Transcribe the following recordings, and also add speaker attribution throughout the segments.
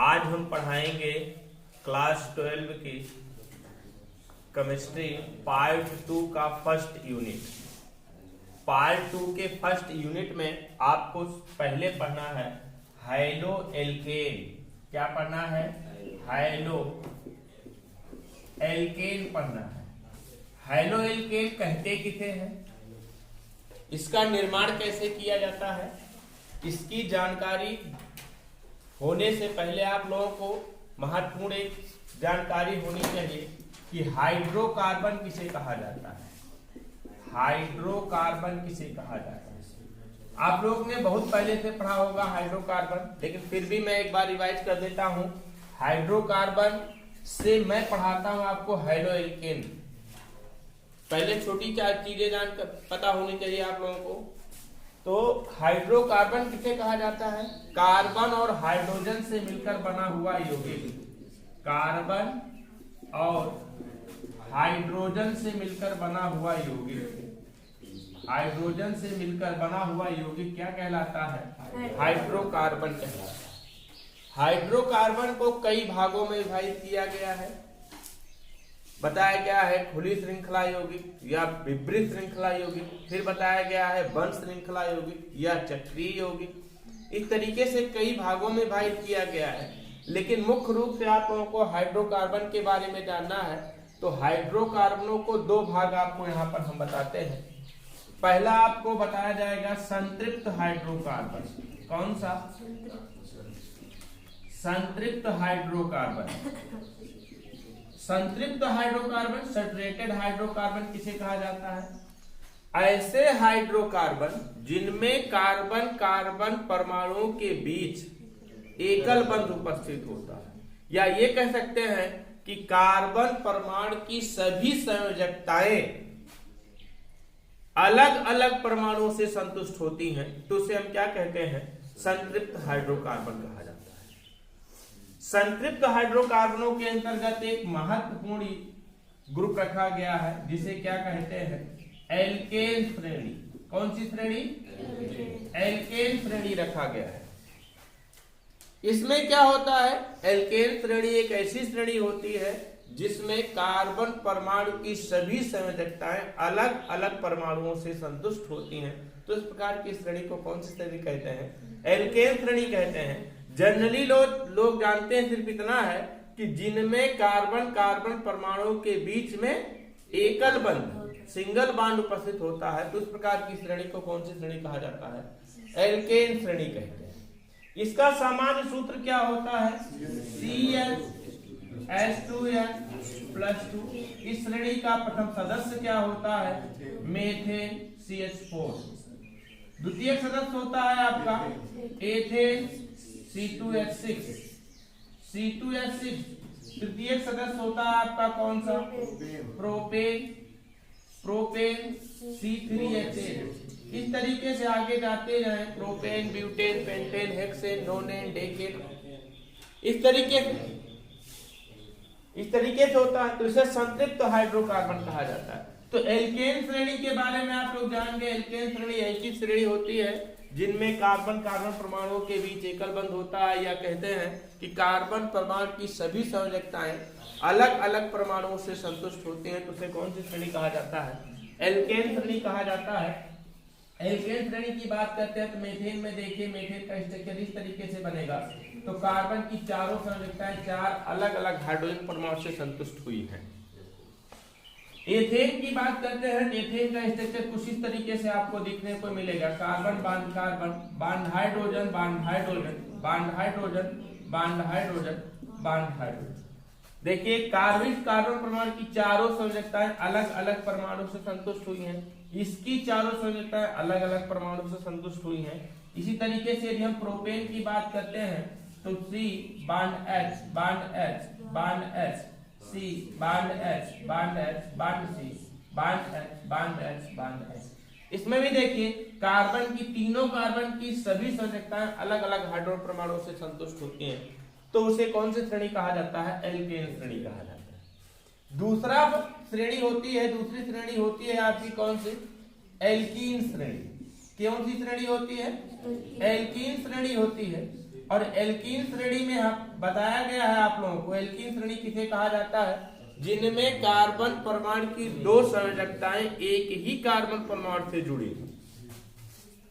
Speaker 1: आज हम पढ़ाएंगे क्लास 12 की केमिस्ट्री पार्ट 2 का फर्स्ट यूनिट। पार्ट 2 के फर्स्ट यूनिट में आपको पहले पढ़ना है हाइड्रो एल्केन। क्या पढ़ना है? हाइड्रो एल्केन पढ़ना है। हाइड्रो एल्केन कहते किसे हैं, इसका निर्माण कैसे किया जाता है, इसकी जानकारी होने से पहले आप लोगों को महत्वपूर्ण एक जानकारी होनी चाहिए कि हाइड्रोकार्बन किसे कहा जाता है। हाइड्रोकार्बन किसे कहा जाता है आप लोग ने बहुत पहले से पढ़ा होगा हाइड्रोकार्बन, लेकिन फिर भी मैं एक बार रिवाइज कर देता हूं। हाइड्रोकार्बन से मैं पढ़ाता हूं आपको हाइड्रो एल्केन। पहले छोटी चार चीजें जानकर पता होनी चाहिए आप लोगों को। तो हाइड्रोकार्बन किसे कहा जाता है? कार्बन और हाइड्रोजन से मिलकर बना हुआ यौगिक। कार्बन और हाइड्रोजन से मिलकर बना हुआ यौगिक। हाइड्रोजन से मिलकर बना हुआ यौगिक क्या कहलाता है? हाइड्रोकार्बन कहलाता है। हाइड्रोकार्बन को कई भागों में विभाजित किया गया है। बताया गया है खुली श्रृंखला यौगिक या विपरीत श्रृंखला यौगिक, फिर बताया गया है बंद श्रृंखला यौगिक या चक्रीय यौगिक। इस तरीके से कई भागों में विभाजित किया गया है, लेकिन मुख्य रूप से आप लोगों को हाइड्रोकार्बन के बारे में जानना है। तो हाइड्रोकार्बनों को दो भाग आपको यहाँ पर हम बताते हैं। पहला आपको बताया जाएगा संतृप्त हाइड्रोकार्बन। कौन सा? संतृप्त हाइड्रोकार्बन। संतृप्त हाइड्रोकार्बन, सैचुरेटेड हाइड्रोकार्बन किसे कहा जाता है? ऐसे हाइड्रोकार्बन जिनमें कार्बन कार्बन परमाणुओं के बीच एकल बंध उपस्थित होता है, या ये कह सकते हैं कि कार्बन परमाणु की सभी संयोजकताएं अलग अलग परमाणुओं से संतुष्ट होती हैं, तो उसे हम क्या कहते हैं? संतृप्त हाइड्रोकार्बन कहा जाता है। संतृप्त हाइड्रोकार्बनों के अंतर्गत एक महत्वपूर्ण ग्रुप रखा गया है जिसे क्या कहते हैं? एल्केन श्रेणी। कौन सी श्रेणी? एल्केन श्रेणी रखा गया है। इसमें क्या होता है? एल्केन श्रेणी एक ऐसी श्रेणी होती है जिसमें कार्बन परमाणु की सभी संयोजकताएं अलग अलग परमाणुओं से संतुष्ट होती हैं। तो इस प्रकार की श्रेणी को कौन सी श्रेणी कहते हैं? एल्केन श्रेणी कहते हैं। जनरली लोग जानते हैं सिर्फ इतना है कि जिनमें कार्बन कार्बन परमाणुओं के बीच में एकल बंध सिंगल बॉन्ड उपस्थित होता है, तो इस प्रकार की श्रेणी को कौन सी श्रेणी कहा जाता है? एल्केन श्रेणी कहते हैं। इसका सामान्य सूत्र क्या होता है? CH2N+2। इस श्रेणी का प्रथम सदस्य क्या होता है? Methane CH4। द्वितीय सदस्य होता है आपका एथेन C2H6। तृतीय सदस्य होता है आपका कौन सा? Propane C3H8। इस तरीके से आगे जाते जाएं, propane, butane, pentane, hexane, नोनेन, decane, इस तरीके से होता है। तो इसे संतृप्त हाइड्रोकार्बन कहा जाता है। तो एल्केन श्रेणी के बारे में आप लोग जान गए। एल्केन श्रेणी ऐसी श्रेणी होती है जिनमें कार्बन कार्बन परमाणुओं के बीच एकल बंध होता है, या कहते हैं कि कार्बन परमाणु की सभी संयोजकताएं अलग अलग परमाणुओं से संतुष्ट होती हैं। तो उसे कौन सी श्रेणी कहा जाता है? एल्केन श्रेणी कहा जाता है। एल्केन श्रेणी की बात करते हैं तो मेथेन में देखिए, मेथेन का स्ट्रक्चर इस तरीके से बनेगा। तो कार्बन की चारों संयोजकताएं चार अलग अलग हाइड्रोजन परमाणु से संतुष्ट हुई हैं। एथेन की बात करते हैं। एथेन का स्ट्रक्चर कुछ इस तरीके से आपको दिखने को मिलेगा। Carbon bond carbon, bond hydrogen, bond hydrogen, bond hydrogen, bond hydrogen, bond hydrogen. देखिए कार्बन परमाणु की चारों संयोजकताएं अलग अलग परमाणु से संतुष्ट हुई हैं। इसकी चारों संयोजकताएं अलग अलग परमाणु से संतुष्ट हुई हैं। इसी तरीके से यदि हम प्रोपेन की बात करते हैं तो C bond H, bond H, bond H, C bond H, bond H, bond C, bond H, bond H, bond H। इसमें भी देखिए कार्बन की तीनों कार्बन की सभी संयोजकताएं अलग अलग हाइड्रोजन परमाणुओं से संतुष्ट होती हैं। तो उसे कौन सी श्रेणी कहा जाता है? एल्केन श्रेणी कहा जाता है। दूसरी श्रेणी होती है आपकी कौन सी? एल्कीन श्रेणी। कौन सी श्रेणी होती है? एल्कीन श्रेणी होती है। और एल्कीन श्रेणी में बताया गया है आप लोगों को, एल्कीन श्रेणी किसे कहा जाता है? जिनमें कार्बन परमाणु की दो संयोजकताएं एक ही कार्बन परमाणु से जुड़ी,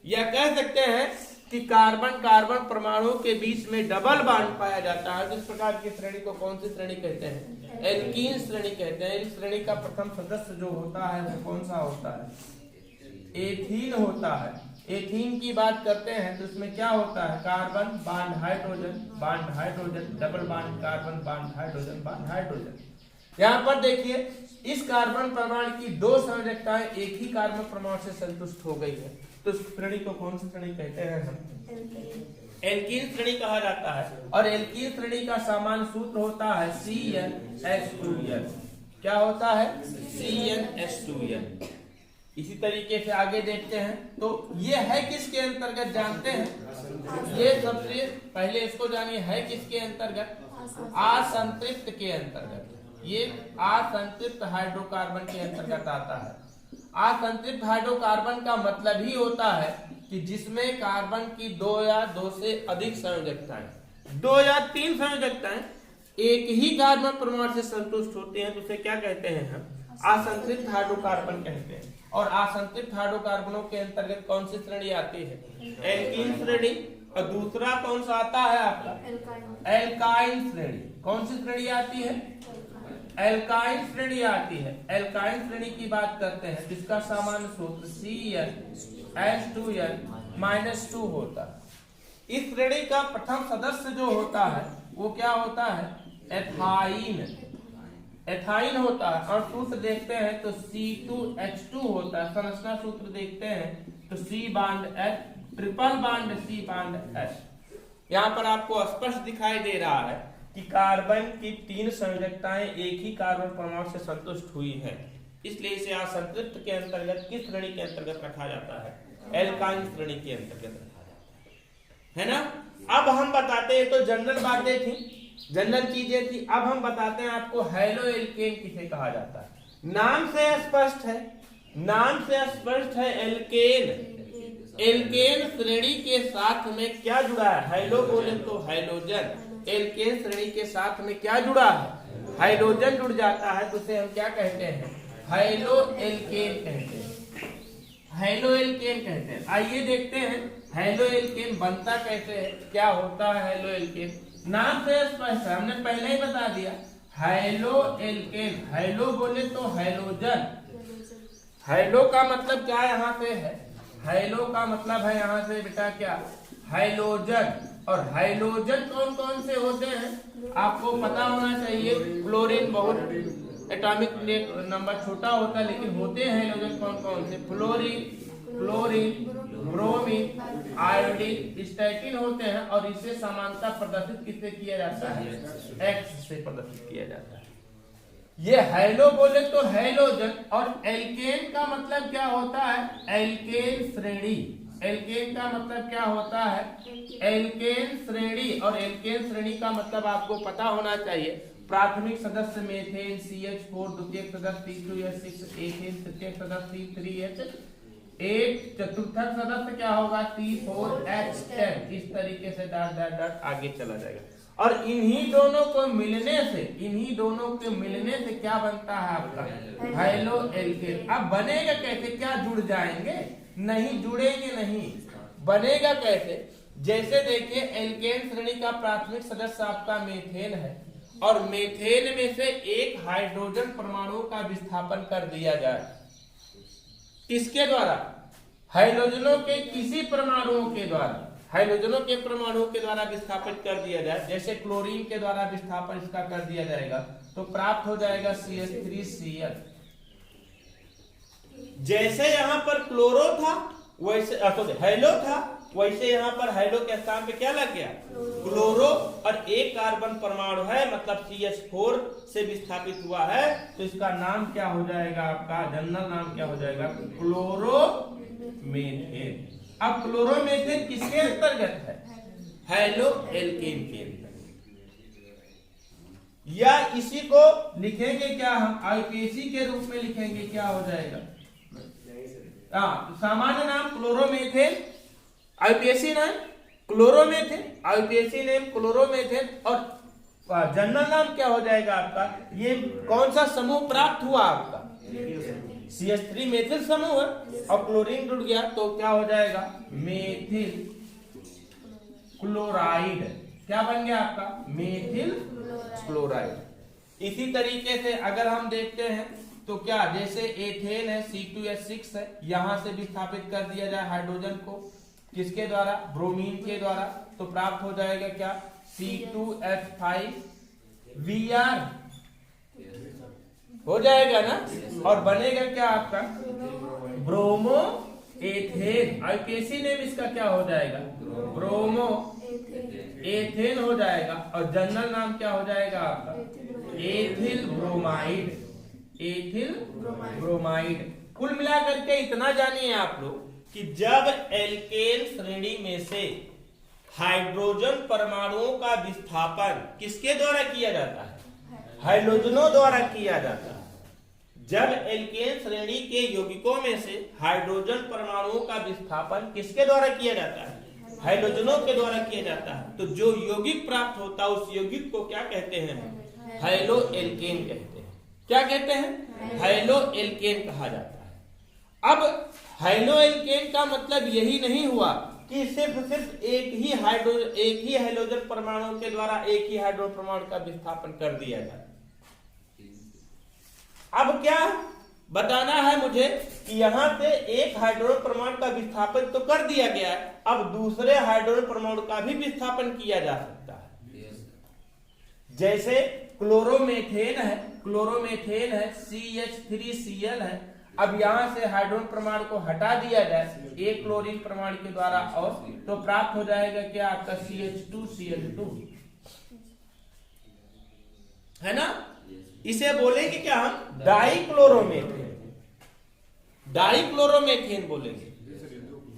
Speaker 1: या कह सकते हैं कि कार्बन कार्बन परमाणु के बीच में डबल बॉन्ड पाया जाता है। इस प्रकार की श्रेणी को कौन सी श्रेणी कहते हैं? एल्कीन श्रेणी कहते हैं। इस श्रेणी का प्रथम सदस्य जो होता है वो कौन सा होता है? एथीन होता है। एथीन की बात करते हैं तो इसमें क्या होता है? Carbon bond hydrogen double bond carbon bond hydrogen. यहाँ पर देखिए, इस कार्बन परमाणु की दो संयोजकताएं एक ही कार्बन परमाणु से संतुष्ट हो गई है, तो इस श्रेणी को कौन सी श्रेणी कहते हैं हम? एल्कीन श्रेणी कहा जाता है। और एल्कीन श्रेणी का सामान्य सूत्र होता है CnH2n। क्या होता है? CnH2n। इसी तरीके से आगे देखते हैं तो ये है किसके अंतर्गत जानते हैं? ये सबसे पहले इसको जानिए, है किसके अंतर्गत? असंतृप्त के अंतर्गत। ये असंतृप्त हाइड्रोकार्बन के अंतर्गत आता है। असंतृप्त हाइड्रोकार्बन का मतलब ही होता है कि जिसमें कार्बन की दो या दो से अधिक संयोजकताएं, दो या तीन संयोजकताएं एक ही कार्बन परमाणु से संतुष्ट होते हैं, तो उसे क्या कहते हैं हम? असंतृप्त हाइड्रोकार्बन कहते हैं। और असंतृप्त हाइड्रोकार्बनों के अंतर्गत कौन सी श्रेणी आती है? एल्कीन श्रेणी। और दूसरा कौन सा आता है आपका? एल्काइन श्रेणी। कौन सी श्रेणी आती है? एल्काइन श्रेणी आती है। एल्काइन श्रेणी की बात करते हैं, जिसका सामान्य सूत्र CnH2n-2 होता है। इस श्रेणी का प्रथम सदस्य जो होता है वो क्या होता है? एथाइन होता है। और सूत्र देखते हैं तो C2H2 होता है। संरचना सूत्र देखते हैं तो C bond H triple bond C bond H। यहाँ पर आपको स्पष्ट दिखाई दे रहा है कि कार्बन की तीन संयोजकताएं एक ही कार्बन परमाणु से संतुष्ट हुई हैं, इसलिए इसे असंतृप्त के अंतर्गत किस श्रेणी के अंतर्गत रखा जाता है? एल्काइन श्रेणी के अंतर्गत रखा जाता है ना। अब हम बताते हैं, तो जनरल बातें थी, जनरल चीजें थी। अब हम बताते हैं आपको हैलो एल्केन किसे कहा जाता है। नाम से स्पष्ट है एल्केन। एल्केन श्रेणी के साथ में क्या जुड़ा है? हैलो बोले तो हाइड्रोजन। एल्केन श्रेणी के साथ में क्या जुड़ा है? हाइड्रोजन जुड़ जाता है, तो उसे हम क्या कहते हैं? हैलो एल्केन कहते हैं। हैलो एल्केन कहते हैं। आइए देखते हैं हैलो एल्केन बनता कैसे है, क्या होता है हैलो एल्केन। नाम से स्पष्ट है, हमने पहले ही बता दिया। हैलो एल्केन, हैलो बोले तो हाइड्रोजन। हैलो का मतलब क्या यहाँ से है? हैलो का मतलब है यहाँ से बेटा क्या? हाइड्रोजन। और हाइड्रोजन कौन कौन से होते हैं आपको पता होना चाहिए। क्लोरीन बहुत एटॉमिक नंबर छोटा होता है, लेकिन होते हैं हाइड्रोजन कौन कौन से? क्लोरीन, ब्रोमीन, आयोडीन, स्टैटिन होते हैं। और इसे समानता प्रदर्शित किससे किया जाता है? X से प्रदर्शित किया जाता है। ये हैलो बोले तो हैलोजन। और एल्केन का मतलब क्या होता है? एल्केन श्रेणी। एल्केन का मतलब क्या होता है? एल्केन श्रेणी। और एल्केन श्रेणी का मतलब आपको पता होना चाहिए। प्राथमिक सदस्य मेथेन CH4, द्वितीयक सदस्य C2H6, एथेन, तृतीयक सदस्य C3H8, चतुर्थक सदस्य क्या होगा? C4H10। इस तरीके से डॉट डॉट डॉट आगे चला जाएगा। और इन्हीं दोनों को मिलने से क्या बनता है आपका? Haloalkane. अब बनेगा कैसे? क्या जुड़ जाएंगे? नहीं जुड़ेंगे, नहीं बनेगा कैसे? जैसे देखिए, एल्केन श्रेणी का प्राथमिक सदस्य आपका मेथेन है, और मेथेन में से एक हाइड्रोजन परमाणु का विस्थापन कर दिया जाए। किसके द्वारा? हाइड्रोजनों के किसी परमाणुओं के द्वारा, हाइड्रोजनों के परमाणु के द्वारा विस्थापित कर दिया जाए। जैसे क्लोरीन के द्वारा विस्थापन इसका कर दिया जाएगा तो प्राप्त हो जाएगा CH3Cl। जैसे यहाँ पर क्लोरो था वैसे हैलो था, वैसे यहाँ पर हैलो के स्थान पे क्या लग गया? क्लोरो। और एक कार्बन परमाणु है, मतलब CH4 से विस्थापित हुआ है, तो इसका नाम क्या हो जाएगा? आपका जनरल नाम क्या हो जाएगा? क्लोरोमेथेन। अब क्लोरोमेथेन किसके अंतर्गत है? हैलो एल्केन के अंतर्गत। या इसी को लिखेंगे क्या हम? आईपीएसी के रूप में लिखेंगे, क्या हो जाएगा? सामान्य नाम क्लोरोमेथेन, आईपीएसी नाम क्लोरोमेथेन, आईयूपीएसी नेम क्लोरोमेथेन, और जनरल नाम क्या हो जाएगा आपका? ये कौन सा समूह प्राप्त हुआ आपका? CH3 मेथिल समूह है, और क्लोरीन जुड़ गया तो क्या हो जाएगा? Methyl chloride. क्या बन गया आपका? Methyl chloride. इसी तरीके से अगर हम देखते हैं तो क्या, जैसे एथेन है, C2H6 है, यहां से विस्थापित कर दिया जाए हाइड्रोजन को, किसके द्वारा? ब्रोमीन के द्वारा, तो प्राप्त हो जाएगा क्या? C2H5 Br हो जाएगा ना, और बनेगा क्या आपका? Bromo ethane. आईयूपीएसी नेम इसका क्या हो जाएगा? ब्रोमो एथेन हो जाएगा, और जनरल नाम क्या हो जाएगा आपका? Ethyl bromide. Ethyl bromide. कुल मिलाकर के इतना जानिए आप लोग कि जब एल्केन श्रेणी में से हाइड्रोजन परमाणुओं का विस्थापन किसके द्वारा किया जाता है? हाइड्रोजनों द्वारा किया जाता है। जब एल्केन श्रेणी के यौगिकों में से हाइड्रोजन परमाणुओं का विस्थापन किसके द्वारा किया जाता है? हाइड्रोजनों के द्वारा किया जाता है। तो जो यौगिक प्राप्त होता है उस यौगिक को क्या कहते हैं? हाइलो एल्केन कहते हैं। क्या कहते हैं? हाइलो एल्केन कहा जाता है। अब हाइलो एल्केन का मतलब यही नहीं हुआ कि सिर्फ एक ही हाइड्रोजन परमाणु के द्वारा एक ही हाइड्रोजन परमाणु का विस्थापन कर दिया जाए। अब क्या बताना है मुझे कि यहां से एक हाइड्रोजन परमाणु का विस्थापन तो कर दिया गया है, अब दूसरे हाइड्रोजन परमाणु का भी विस्थापन किया जा सकता है। जैसे क्लोरोमेथेन है, CH3Cl है। अब यहां से हाइड्रोजन परमाणु को हटा दिया जाए एक क्लोरीन परमाणु के द्वारा, और तो प्राप्त हो जाएगा क्या आपका? CH2Cl2 है ना। इसे बोलेंगे क्या हम? डाइक्लोरोमेथेन बोलेंगे।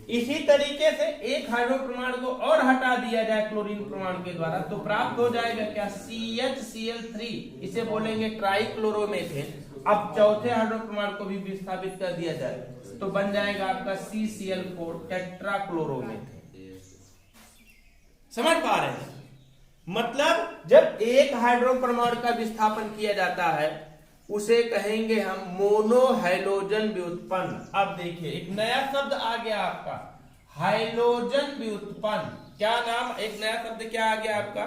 Speaker 1: इसी तरीके से एक हाइड्रोजन परमाणु को और हटा दिया जाए क्लोरीन परमाणु के द्वारा, तो प्राप्त हो जाएगा क्या? CHCl3। इसे बोलेंगे ट्राइक्लोरोमेथेन। अब चौथे हाइड्रोजन परमाणु को भी विस्थापित कर दिया जाए तो बन जाएगा आपका CCl4 टेट्राक्लोरोमेथेन। समझ पा रहे हैं? मतलब जब एक हाइड्रोजन परमाणु का विस्थापन किया जाता है उसे कहेंगे हम मोनोहाइलोजन व्युत्पन्न। अब देखिए एक नया शब्द आ गया आपका, हाइलोजन व्युत्पन्न। क्या नाम? एक नया शब्द क्या आ गया आपका?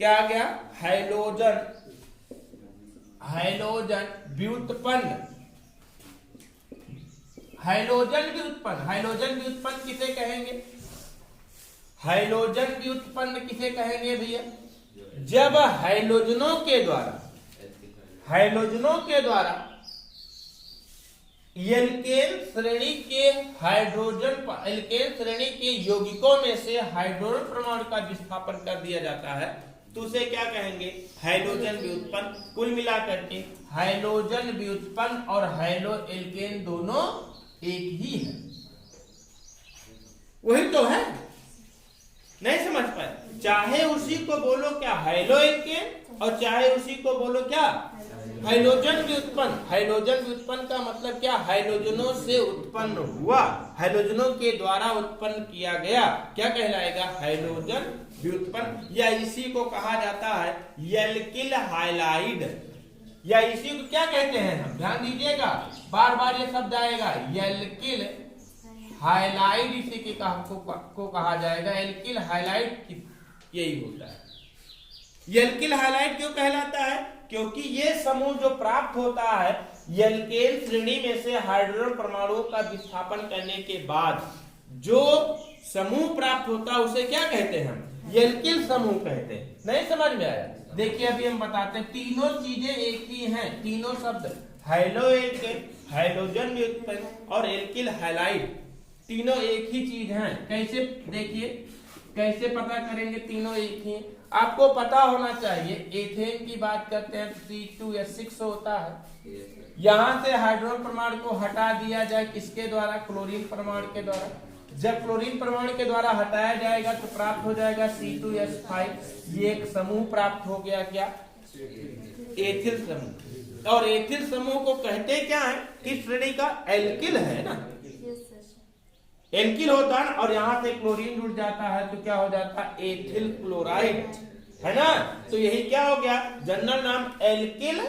Speaker 1: क्या आ गया? हाइलोजन व्युत्पन्न। हाइलोजन व्युत्पन्न किसे कहेंगे? हाइलोजन व्युत्पन्न किसे कहेंगे भैया? जब हाइलोजनों के द्वारा एल्केन श्रेणी के यौगिकों में से हाइड्रोजन परमाणु का विस्थापन कर दिया जाता है तो उसे क्या कहेंगे? हाइलोजन व्युत्पन्न। कुल मिलाकर के हाइलोजन व्युत्पन्न और हाइलो एल्केन दोनों एक ही है। वही तो है, नहीं समझ पाए? चाहे उसी को बोलो क्या हाइलो एल्केन, और चाहे उसी को बोलो क्या हाइलोजन व्युत्पन्न। हाइलोजन व्युत्पन्न का मतलब क्या? हाइलोजनों से उत्पन्न हुआ, हाइलोजनों के द्वारा उत्पन्न किया गया, क्या कहलाएगा? हाइलोजन व्युत्पन्न। या इसी को कहा जाता है एल्किल हाइलाइड, या इसी को क्या कहते हैं हम? ध्यान दीजिएगा, बार बार ये शब्द आएगा, एल्किल हाइलाइड इसी के को कहा जाएगा। एल्किल हाइलाइड यही होता है। एल्किल हाइलाइड क्यों कहलाता है? क्योंकि ये समूह जो प्राप्त होता है एल्केन श्रेणी में से हाइड्रोजन परमाणुओं का विस्थापन करने के बाद जो समूह प्राप्त होता है उसे क्या कहते हैं हम? एल्किल समूह कहते हैं। नहीं समझ में आया? देखिए अभी हम बताते हैं, तीनों चीजें एक ही हैं, तीनों शब्द हाइलो एल्केन, हाइलोजन व्युत्पन्न और एल्किल हाइलाइड तीनों एक ही चीज हैं। कैसे? देखिए कैसे पता करेंगे तीनों एक ही? आपको पता होना चाहिए, एथेन की बात करते हैं तो C2H6 होता है। यहां से हाइड्रोजन परमाणु को हटा दिया जाए किसके द्वारा? क्लोरीन परमाणु के द्वारा। जब क्लोरीन परमाणु के द्वारा हटाया जाएगा तो प्राप्त हो जाएगा C2H5। ये एक समूह प्राप्त हो गया, क्या? एथिल समूह। और एथिल समूह को कहते क्या है? किस श्रेणी का? एल्किल है ना। एल्किल होता है और यहां से क्लोरीन जुड़ जाता है तो क्या हो जाता है एथिल क्लोराइड, है ना। तो यही क्या हो गया जनरल नाम एल्किल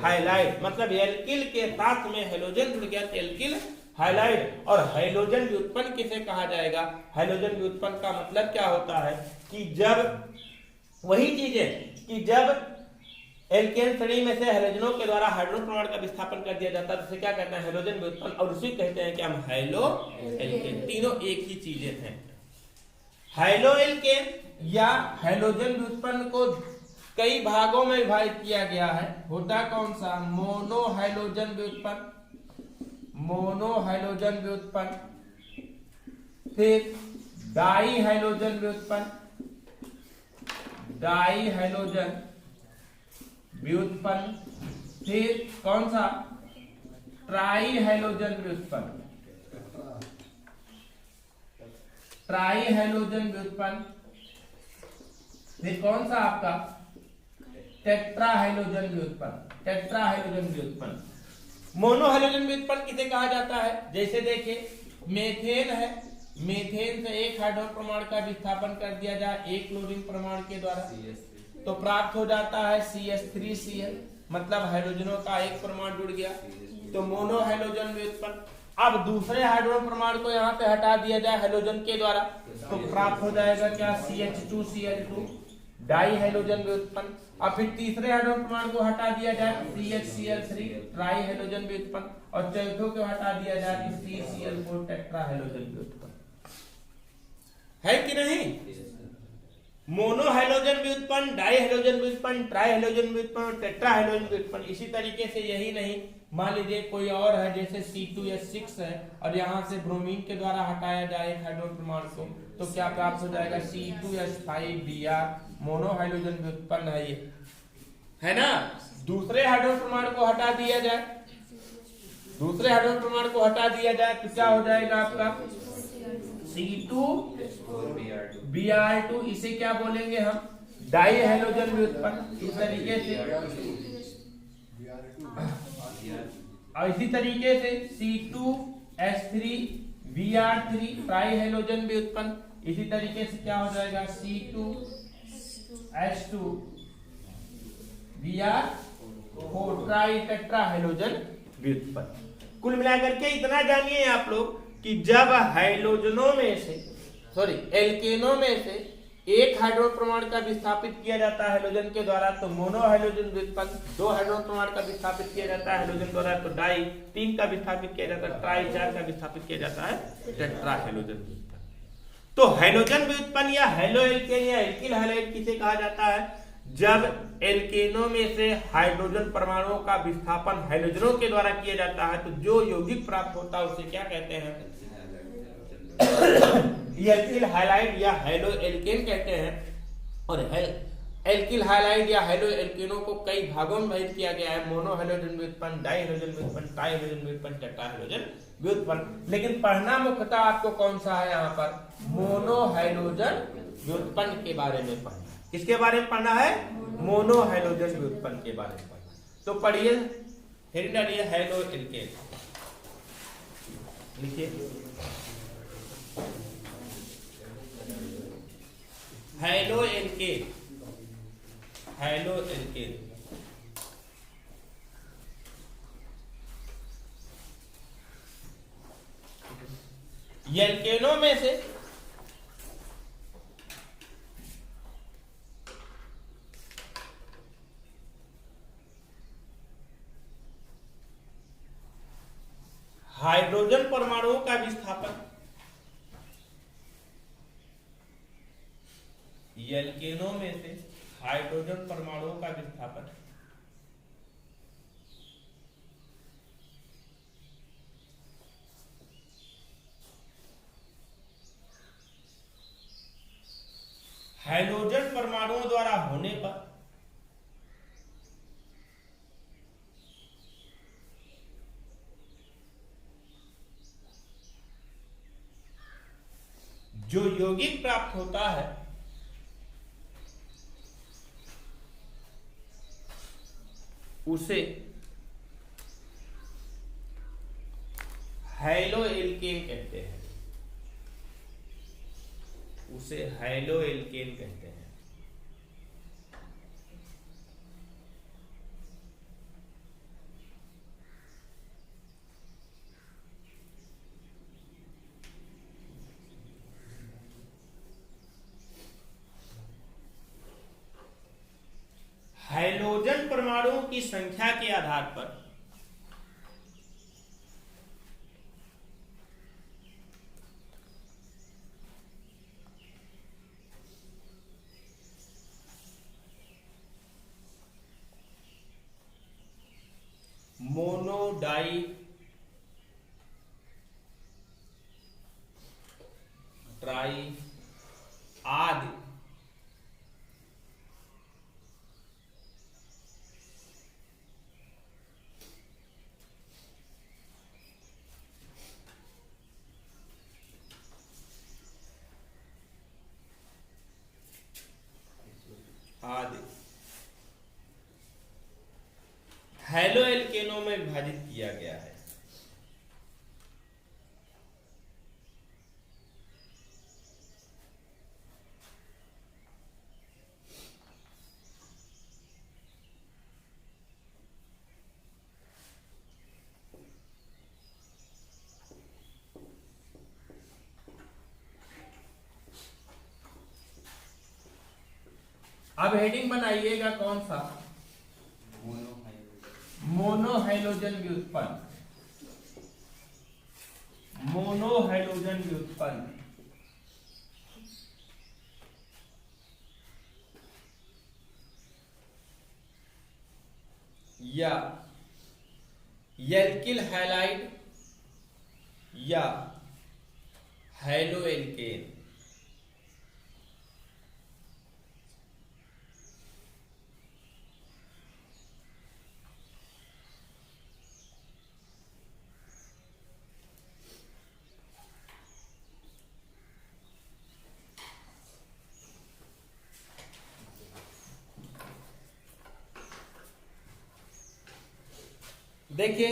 Speaker 1: हाइलाइड, मतलब एल्किल के साथ में हेलोजन जुड़ गया तो एल्किल हाइलाइड। और हाइलोजन व्युत्पन्न किसे कहा जाएगा, हाइलोजन व्युत्पन्न का मतलब क्या होता है कि जब वही चीज है कि जब एल्केन श्रेणी में से हेलोजनों के द्वारा हाइड्रोजन परमाणु का विस्थापन कर दिया जाता है तो उसे क्या कहते हैं हेलोजन व्युत्पन्न, और उसे कहते हैं कि हम हाइलो एल्केन। तीनों एक ही चीजें हैं। हाइलो एल्केन या हेलोजन व्युत्पन्न को कई भागों में विभाजित किया गया है। होता कौन सा, मोनो हाइलोजन व्युत्पन्न, मोनो हाइलोजन व्युत्पन्न, फिर डाई हाइलोजन व्युत्पन्न, डाई हाइलोजन व्युत्पन्न, फिर कौन सा ट्राई हाइलोजन व्युत्पन्न, ट्राई हाइलोजन व्युत्पन्न, फिर कौन सा आपका टेट्रा हाइलोजन व्युत्पन्न, टेट्रा हाइलोजन व्युत्पन्न। मोनो हाइलोजन व्युत्पन्न किसे कहा जाता है, जैसे देखिए मेथेन है, मेथेन से एक हाइड्रोजन परमाणु का विस्थापन कर दिया जाए एक क्लोरीन परमाणु के द्वारा तो प्राप्त हो जाता है CH3Cl, मतलब हाइड्रोजनों का एक परमाणु जुड़ गया तो मोनो हाइलोजन व्युत्पन्न। अब दूसरे हाइड्रोजन परमाणु को यहाँ से हटा दिया जाए हाइड्रोजन के द्वारा तो प्राप्त हो जाएगा क्या CH2Cl2, डाई हाइलोजन व्युत्पन्न। अब फिर तीसरे हाइड्रोजन परमाणु को हटा दिया जाए CHCl3, ट्राई हाइलोजन व्युत्पन्न, और चौथों को हटा दिया जाए तो CCl4, टेट्रा हाइलोजन व्युत्पन्न। है कि नहीं, मोनो हाइलोजन व्युत्पन्न, डाई हाइलोजन व्युत्पन्न, ट्राई हाइलोजन व्युत्पन्न, टेट्रा हाइलोजन व्युत्पन्न। इसी तरीके से यही नहीं, मान लीजिए कोई और है जैसे C2H6 है और यहाँ से ब्रोमीन के द्वारा हटाया जाए एक हाइड्रोजन परमाणु को तो क्या प्राप्त हो जाएगा C2H5Br, मोनो हाइलोजन व्युत्पन्न है ये, है ना। दूसरे हाइड्रोजन परमाणु को हटा दिया जाए, दूसरे हाइड्रोजन परमाणु को हटा दिया जाए तो क्या हो जाएगा आपका C2Br2, इसे क्या बोलेंगे हम डाई हाइलोजन व्युत्पन्न। इस तरीके से और इसी तरीके से C2H3Br3, ट्राई हाइलोजन व्युत्पन्न। इसी तरीके से क्या हो जाएगा C2H2Br4, ट्राई टेट्रा हाइलोजन व्युत्पन्न। कुल मिलाकर के इतना जानिए आप लोग कि जब हाइलोजनों में से एल्केनों में से एक हाइड्रोजन परमाणु का विस्थापित किया जाता है हाइड्रोजन के द्वारा तो मोनो हाइड्रोजन व्युत्पन्न, दो हाइड्रोजन परमाणु का विस्थापित किया जाता है हाइड्रोजन द्वारा तो डाई, तीन का विस्थापित किया जाता है ट्राई, चार का विस्थापित किया जाता है टेट्रा हाइड्रोजन व्युत्पन्न। तो हाइड्रोजन व्युत्पन्न या हाइलो एल्केन या एल्किल हाइलाइड किसे कहा जाता है, जब एल्केनों में से हाइड्रोजन परमाणुओं का विस्थापन हाइड्रोजनों के द्वारा किया जाता है तो जो यौगिक प्राप्त होता है उसे क्या कहते हैं, एल्किल हाइलाइड या हाइलो एल्केन कहते हैं। और एल्किल हाइलाइड या हाइलो एल्केनों को कई भागों में विभाजित किया गया है, मोनो हाइड्रोजन व्युत्पन्न, डाई हाइड्रोजन व्युत्पन्न, ट्राई हाइड्रोजन व्युत्पन्न, टेट्रा हाइड्रोजन व्युत्पन्न। लेकिन पढ़ना मुख्यतः आपको कौन सा है, यहाँ पर मोनो हाइड्रोजन व्युत्पन्न के बारे में पढ़ना। किसके बारे में पढ़ना है, मोनो हाइड्रोजन व्युत्पन्न के बारे में पढ़ना। तो पढ़िए, हेडिंग डालिए हाइलो एल्केन, लिखिए हाइलो एल्केन, हाइलो एल्केन। एल्केनों में से हाइड्रोजन परमाणुओं का विस्थापन, एल्केनों में से हाइड्रोजन परमाणुओं का विस्थापन हाइड्रोजन परमाणुओं द्वारा होने पर जो यौगिक प्राप्त होता है उसे हाइलो एल्केन कहते हैं। उसे हैलो एल्केन कहते हैं। हाइड्रोजन परमाणुओं की संख्या के आधार पर मोनो, डाई, ट्राई आदि हैलो एल्केनों में विभाजित किया गया है। अब हेडिंग बनाइएगा कौन सा? मोनोहाइड्रोजन व्युत्पन्न। मोनोहाइड्रोजन व्युत्पन्न या एल्किल हैलाइड या हैलो एल्केन। देखिए,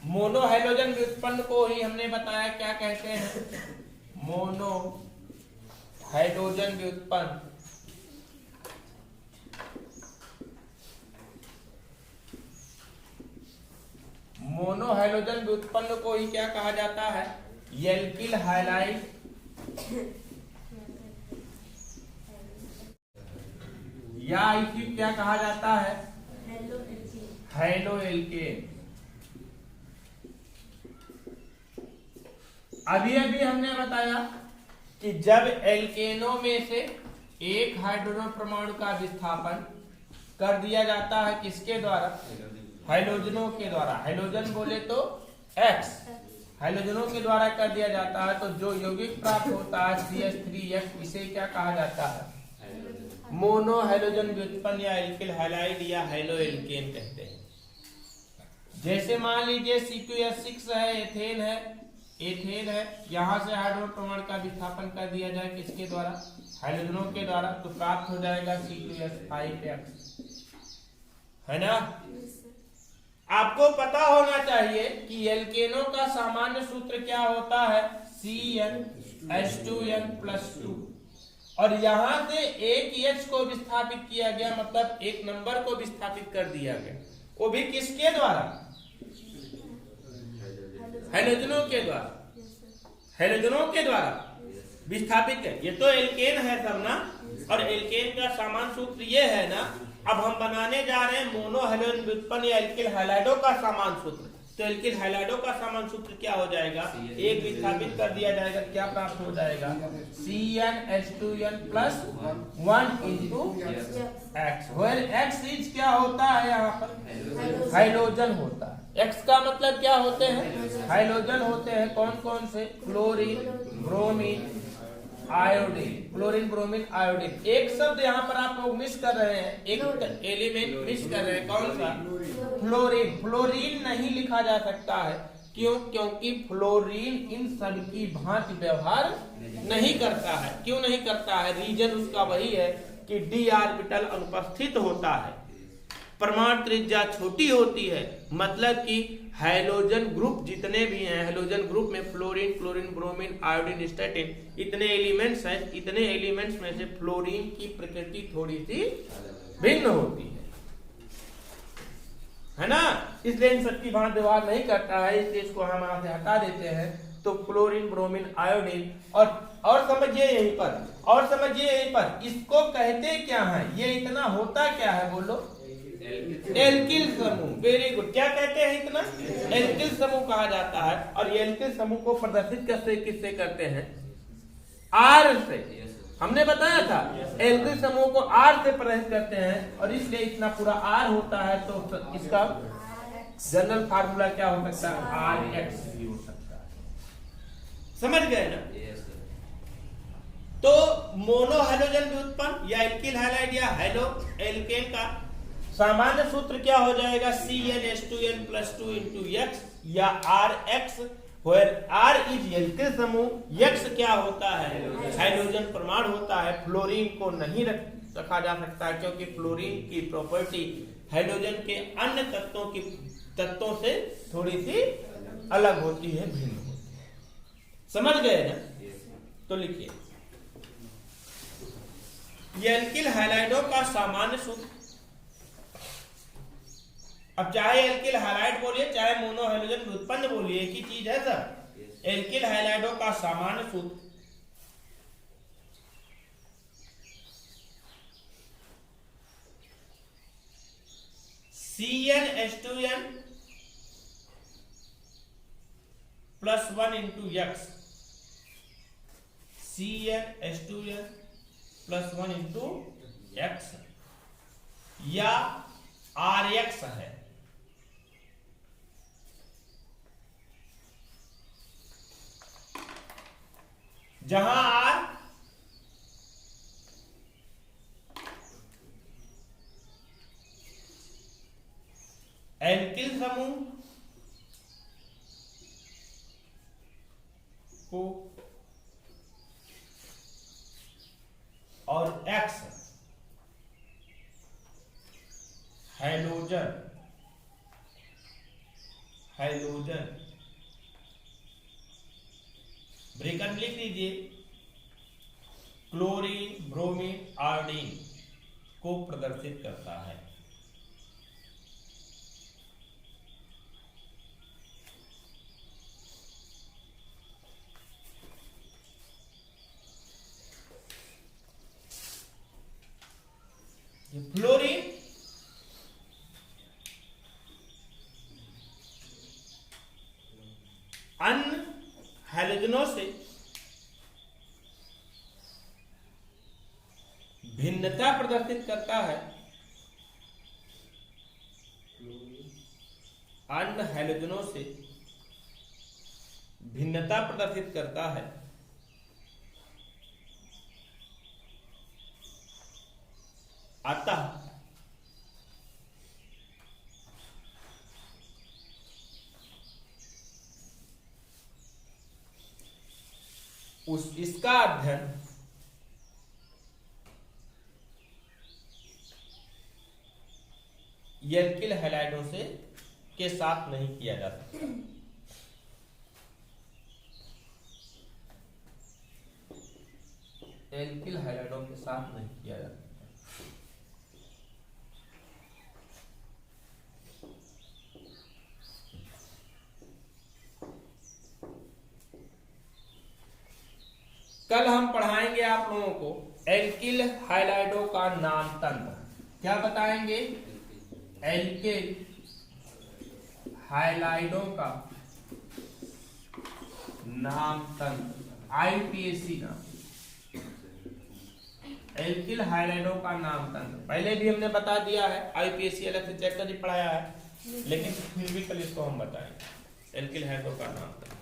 Speaker 1: मोनोहाइड्रोजन व्युत्पन्न को ही हमने बताया क्या कहते हैं। मोनोहाइड्रोजन व्युत्पन्न मोनोहाइड्रोजन व्युत्पन्न को ही क्या कहा जाता है? एल्किल हैलाइड या इसे क्या कहा जाता है? Haloalkane. अभी हमने बताया कि जब एल्केनों में से एक हाइड्रोजन परमाणु का विस्थापन कर दिया जाता है किसके द्वारा? हाइड्रोजनों के द्वारा। हाइड्रोजन बोले तो X, हाइड्रोजनों के द्वारा कर दिया जाता है, तो जो यौगिक प्राप्त होता है CH3X, इसे क्या कहा जाता है? मोनोहाइड्रोजन व्युत्पन्न या एल्किल हैलाइड या हैलो एल्केन कहते हैं। जैसे मान लीजिए C2H6 है, एथेन है, यहां से हाइड्रोजन परमाणु का विस्थापन कर दिया जाए किसके द्वारा? हाइड्रोजनों के द्वारा, तो प्राप्त हो जाएगा C2H5X, है ना? आपको पता होना चाहिए कि एल्केनों का सामान्य सूत्र क्या होता है? CnH2n+2, और यहां से एक H को विस्थापित किया गया, मतलब एक नंबर को विस्थापित कर दिया गया, वो भी किसके द्वारा? हाइड्रोजनों के द्वारा। हाइड्रोजनों के द्वारा विस्थापित है। ये तो एल्केन है सब ना, और एल्केन का सामान्य सूत्र ये है ना। अब हम बनाने जा रहे हैं मोनोहाइड्रोजन व्युत्पन्न या एल्किल हैलाइडों का सामान्य सूत्र। तो एल्किल हैलाइडों का सामान्य सूत्र क्या हो जाएगा? एक विस्थापित कर दिया जाएगा, क्या प्राप्त हो जाएगा? CnH2n+1 X, where X is क्या होता है यहाँ पर? हाइड्रोजन होता है। X का मतलब क्या होते हैं? हाइड्रोजन होते हैं। कौन कौन से? Chlorine, bromine, iodine. Chlorine, bromine, iodine. एक शब्द यहाँ पर आप लोग मिस कर रहे हैं, एक एलिमेंट मिस कर रहे हैं। कौन सा? फ्लोरीन। फ्लोरीन नहीं लिखा जा सकता है। क्यों? क्योंकि फ्लोरीन इन सब की भांति व्यवहार नहीं करता है। क्यों नहीं करता है? रीजन उसका वही है कि d ऑर्बिटल अनुपस्थित होता है, परमाणु त्रिज्या छोटी होती है, मतलब कि हैलोजन ग्रुप जितने भी हैं, हैलोजन ग्रुप में fluorine, chlorine, bromine, iodine, statin, इतने एलिमेंट्स हैं। इतने एलिमेंट्स में से फ्लोरीन की प्रकृति थोड़ी सी भिन्न होती है ना, इसलिए इन सबकी भांति व्यवहार नहीं करता है, इसलिए इसको हम यहाँ से हटा देते हैं। तो क्लोरीन, ब्रोमीन, आयोडीन और समझिए यहीं पर इसको कहते क्या है, ये इतना होता क्या है, बोलो? एल्किल समूह। Very good. क्या कहते हैं इतना? एल्किल समूह कहा जाता है। और ये एल्किल समूह को प्रदर्शित किससे करते हैं? आर से। हमने बताया था एल्किल समूह को आर से प्रदर्शित करते हैं, और इसलिए इतना पूरा आर होता है। तो इसका जनरल फार्मूला क्या हो सकता है? RX भी हो सकता है। समझ गए ना? तो मोनो हैलोजन व्युत्पन्न या एल्किल हैलाइड या हैलो एल्केन का सामान्य सूत्र क्या हो जाएगा? CnH2n+2 × X या RX, where R is alkyl समूह, X क्या होता है? हाइड्रोजन परमाणु होता है। फ्लोरीन को नहीं रखा जा सकता है, क्योंकि फ्लोरीन की प्रॉपर्टी हाइड्रोजन के अन्य तत्वों से थोड़ी सी अलग होती है, भिन्न होती है। समझ गए ना? तो लिखिए, ये एल्किल हैलाइडों का सामान्य सूत्र। अब चाहे एल्किल हैलाइड बोलिए चाहे मोनो हैलोजन व्युत्पन्न बोलिए, एक ही चीज है सर। एल्किल हैलाइडों का सामान्य सूत्र CnH2n +1 × X, CnH2n +1 × X या RX है। जहां R एल्किल समूह को और X हैलोजन ब्रेकअप लिख लीजिए, क्लोरीन, ब्रोमीन, आयोडीन को प्रदर्शित करता है। फ्लोरीन अन्य हैलोजनों से भिन्नता प्रदर्शित करता है। अन्य हैलोजनों से भिन्नता प्रदर्शित करता है। अतः इसका अध्ययन एल्किल हैलाइडों से के साथ नहीं किया जा सकता। एल्किल हैलाइडों के साथ नहीं किया जा सकता। कल हम पढ़ाएंगे आप लोगों को एल्किल हैलाइडों का नाम तंत्र। क्या बताएंगे? एल्किल हैलाइडों का नाम तंत्र, IUPAC नाम। एल्किल हैलाइडों का नाम तंत्र पहले भी हमने बता दिया है, IUPAC अलग से चैप्टर ही पढ़ाया है, लेकिन फिर भी कल इसको हम बताएंगे। एल्किल हैलाइडों का नाम तंत्र